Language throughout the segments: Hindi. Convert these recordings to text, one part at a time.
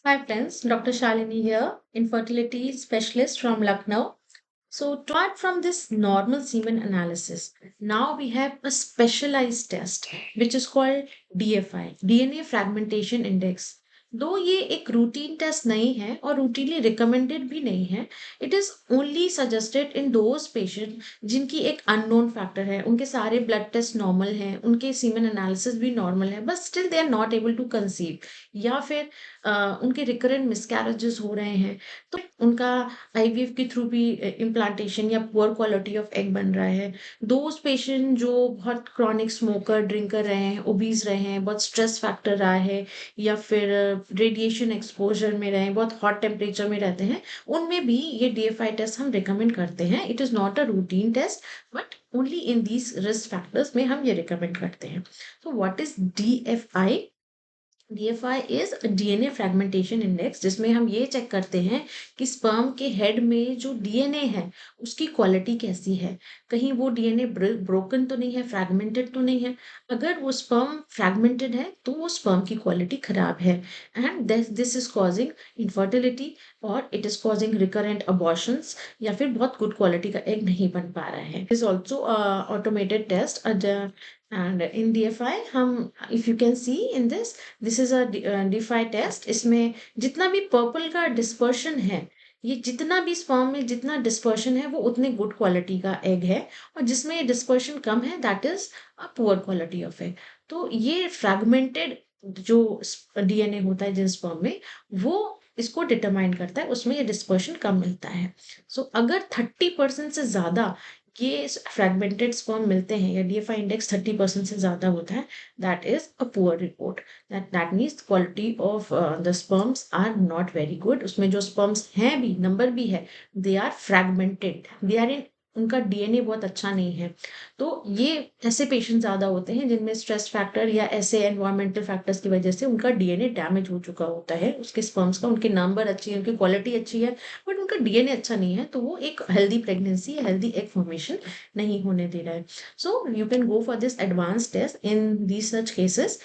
Hi friends, Dr. Shalini here, infertility specialist from Lucknow. So, apart from this normal semen analysis, now we have a specialized test which is called DFI, DNA Fragmentation Index. दो ये एक रूटीन टेस्ट नहीं है और रूटीनली रिकमेंडेड भी नहीं है. It is only suggested in those patient जिनकी एक अननोन फैक्टर है, उनके सारे ब्लड टेस्ट नॉर्मल हैं, उनके सीमेन एनालिसिस भी नॉर्मल है, but still they are not able to conceive, या फिर उनके रिकरेंट मिसकैरेजेस हो रहे हैं, तो उनका आईवीएफ के थ्रू भी इम्प्लांटेशन या पुअर क्वालिटी ऑफ एग बन रहा है. दोज पेशेंट जो बहुत क्रॉनिक स्मोकर ड्रिंकर रहे हैं, ओबीज रहे हैं, बहुत स्ट्रेस फैक्टर रहा है, या फिर रेडिएशन एक्सपोजर में रहे हैं, बहुत हॉट टेम्परेचर में रहते हैं, उनमें भी ये डीएफआई टेस्ट हम रिकमेंड करते हैं. It is not a routine test, but only in these risk factors में हम ये रिकमेंड करते हैं. So what is DFI? DFI is DNA fragmentation index, जिसमें हम ये चेक करते हैं कि स्पर्म के हेड में जो डीएनए है उसकी क्वालिटी कैसी है, कहीं वो डीएनए ब्रोकन तो नहीं है, फ्रैगमेंटेड तो नहीं है. अगर वो स्पर्म फ्रैगमेंटेड है तो वो स्पर्म की क्वालिटी खराब है, and this is causing infertility, और it is causing recurrent abortions, या फिर बहुत गुड क्वालिटी का एग नहीं बन पा रहा है. Is also automated test. And in DFI हम, if you can see in this is a DFI test. इसमें जितना भी पर्पल का डिस्पर्शन है, ये जितना भी स्पर्म में जितना डिस्पर्शन है वो उतने गुड क्वालिटी का एग है, और जिसमें ये डिस्पर्शन कम है that is a poor quality of egg. तो ये फ्रैगमेंटेड जो डीएनए होता है जिन स्पर्म में, वो इसको डिटरमाइन करता है, उसमें ये डिस्पर्शन कम मिलता है. सो अगर 30% से ज्यादा ये फ्रैगमेंटेड स्पर्म मिलते हैं, या डीएफआई इंडेक्स 30% से ज्यादा होता है, that is a poor report. That means quality of the sperms are not very good. उसमें जो sperms हैं भी, नंबर भी है, they are fragmented, they are in, उनका डीएनए बहुत अच्छा नहीं है. तो ये ऐसे पेशेंट ज्यादा होते हैं जिनमें स्ट्रेस फैक्टर या ऐसे एनवायरमेंटल फैक्टर्स की वजह से उनका डीएनए डैमेज हो चुका होता है, उसके स्पर्म्स का, उनके नंबर अच्छी है, उनकी क्वालिटी अच्छी है, बट उनका डीएनए अच्छा नहीं है, तो वो एक healthy pregnancy, healthy egg formation नहीं होने दे रहा है. So you can go for this advanced test in these such cases.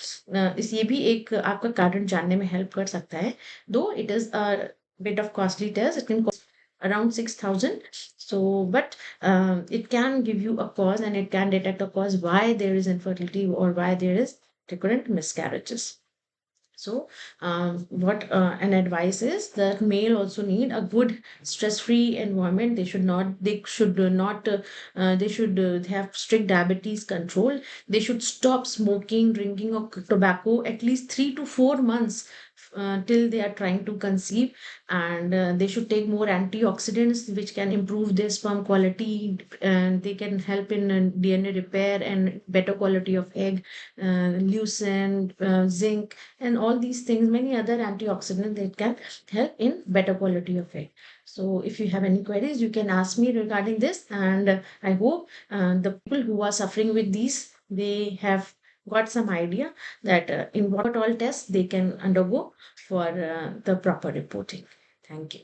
इस ये भी एक आपका कारण जानने में हेल्प कर सकता है. Though it is a bit of costly test, it can cost around 6,000. So, but it can give you a cause, and it can detect a cause why there is infertility or why there is recurrent miscarriages. So, what an advice is that male also need a good stress-free environment. They should have strict diabetes control. They should stop smoking, drinking, or tobacco at least 3 to 4 months till they are trying to conceive, and they should take more antioxidants which can improve their sperm quality, and they can help in DNA repair and better quality of egg, leucine, zinc, and all these things, many other antioxidants that can help in better quality of egg. So if you have any queries, you can ask me regarding this, and I hope the people who are suffering with these, they have got some idea that in what all tests they can undergo for the proper reporting. Thank you.